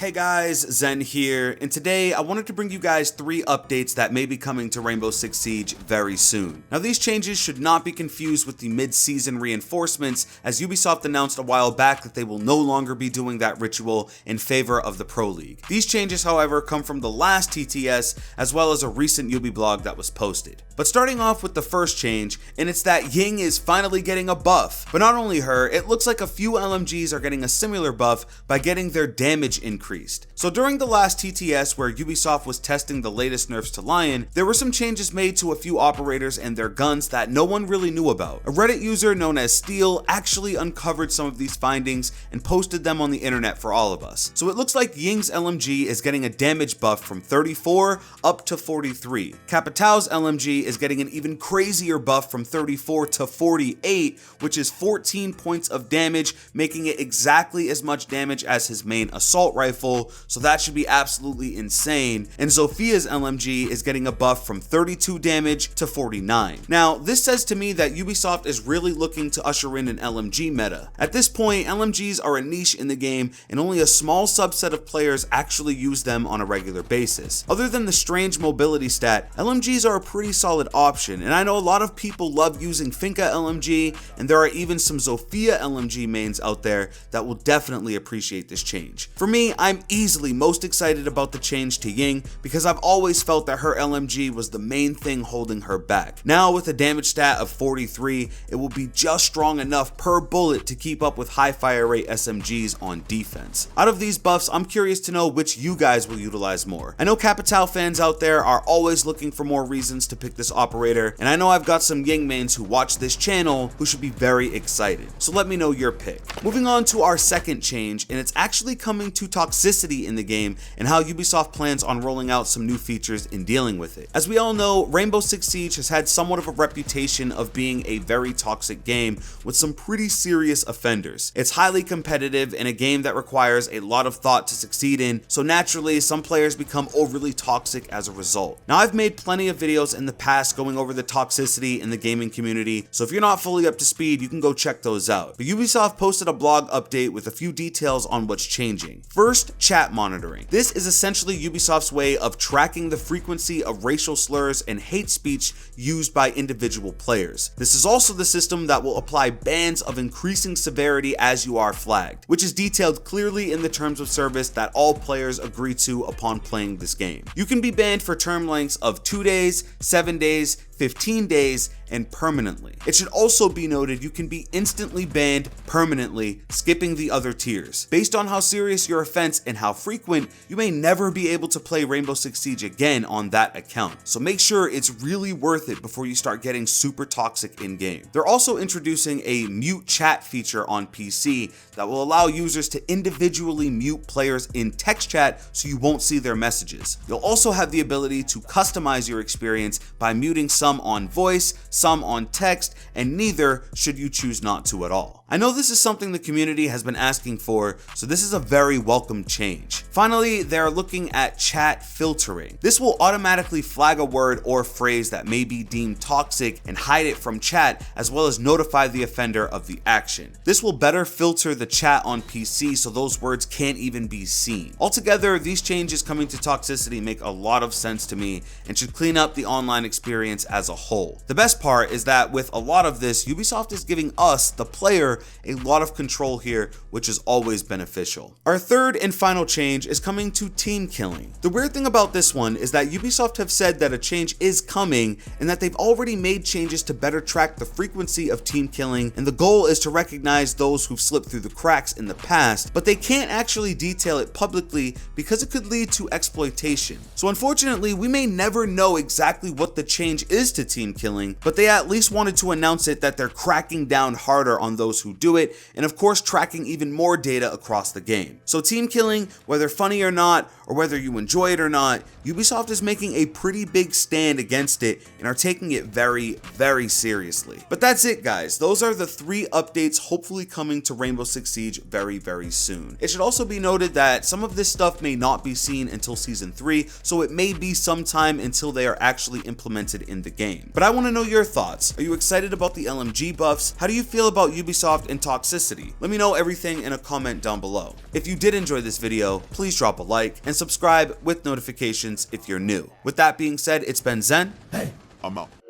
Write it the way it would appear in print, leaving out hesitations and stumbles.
Hey guys, Zen here, and today I wanted to bring you guys 3 updates that may be coming to Rainbow Six Siege very soon. Now these changes should not be confused with the mid-season reinforcements, as Ubisoft announced a while back that they will no longer be doing that ritual in favor of the Pro League. These changes, however, come from the last TTS as well as a recent Ubi blog that was posted. But starting off with the first change, and it's that Ying is finally getting a buff. But not only her, it looks like a few LMGs are getting a similar buff by getting their damage increased. So during the last TTS where Ubisoft was testing the latest nerfs to Lion, there were some changes made to a few operators and their guns that no one really knew about. A Reddit user known as Steel actually uncovered some of these findings and posted them on the internet for all of us. So it looks like Ying's LMG is getting a damage buff from 34 up to 43. Capitão's LMG is getting an even crazier buff from 34 to 48, which is 14 points of damage, making it exactly as much damage as his main assault rifle, so that should be absolutely insane. And Zophia's LMG is getting a buff from 32 damage to 49. Now, this says to me that Ubisoft is really looking to usher in an LMG meta. At this point, LMGs are a niche in the game, and only a small subset of players actually use them on a regular basis. Other than the strange mobility stat, LMGs are a pretty solid option, and I know a lot of people love using Finka LMG, and there are even some Zofia LMG mains out there that will definitely appreciate this change. For me, I'm easily most excited about the change to Ying because I've always felt that her LMG was the main thing holding her back. Now with a damage stat of 43, it will be just strong enough per bullet to keep up with high fire rate SMGs on defense. Out of these buffs, I'm curious to know which you guys will utilize more. I know Capitão fans out there are always looking for more reasons to pick this operator, and I know I've got some Ying mains who watch this channel who should be very excited. So let me know your pick. Moving on to our second change, and it's actually coming to Toxicity in the game and how Ubisoft plans on rolling out some new features in dealing with it. As we all know, Rainbow Six Siege has had somewhat of a reputation of being a very toxic game with some pretty serious offenders. It's highly competitive and a game that requires a lot of thought to succeed in, so naturally some players become overly toxic as a result. Now I've made plenty of videos in the past going over the toxicity in the gaming community, so if you're not fully up to speed, you can go check those out. But Ubisoft posted a blog update with a few details on what's changing. First, chat monitoring. This is essentially Ubisoft's way of tracking the frequency of racial slurs and hate speech used by individual players. This is also the system that will apply bans of increasing severity as you are flagged, which is detailed clearly in the terms of service that all players agree to upon playing this game. You can be banned for term lengths of 2 days, 7 days, 15 days, and permanently. It should also be noted you can be instantly banned permanently, skipping the other tiers. Based on how serious your offense and how frequent, you may never be able to play Rainbow Six Siege again on that account. So make sure it's really worth it before you start getting super toxic in game. They're also introducing a mute chat feature on PC that will allow users to individually mute players in text chat so you won't see their messages. You'll also have the ability to customize your experience by muting some on voice, some on text, and neither should you choose not to at all. I know this is something the community has been asking for, so this is a very welcome change. Finally, they're looking at chat filtering. This will automatically flag a word or phrase that may be deemed toxic and hide it from chat, as well as notify the offender of the action. This will better filter the chat on PC so those words can't even be seen. Altogether, these changes coming to Toxicity make a lot of sense to me and should clean up the online experience as a whole. The best part is that with a lot of this, Ubisoft is giving us, the player, a lot of control here, which is always beneficial. Our third and final change is coming to team killing. The weird thing about this one is that Ubisoft have said that a change is coming and that they've already made changes to better track the frequency of team killing, and the goal is to recognize those who've slipped through the cracks in the past, but they can't actually detail it publicly because it could lead to exploitation. So unfortunately, we may never know exactly what the change is to team killing, but they at least wanted to announce it that they're cracking down harder on those who do it, and of course tracking even more data across the game. So team killing, whether funny or not, or whether you enjoy it or not, Ubisoft is making a pretty big stand against it and are taking it very, very seriously. But that's it, guys. Those are the 3 updates hopefully coming to Rainbow Six Siege very, very soon. It should also be noted that some of this stuff may not be seen until Season 3, so it may be some time until they are actually implemented in the game. But I want to know your thoughts. Are you excited about the LMG buffs? How do you feel about Ubisoft and Toxicity? Let me know everything in a comment down below. If you did enjoy this video, please drop a like and subscribe with notifications if you're new. With that being said, it's been Zen. Hey, I'm out.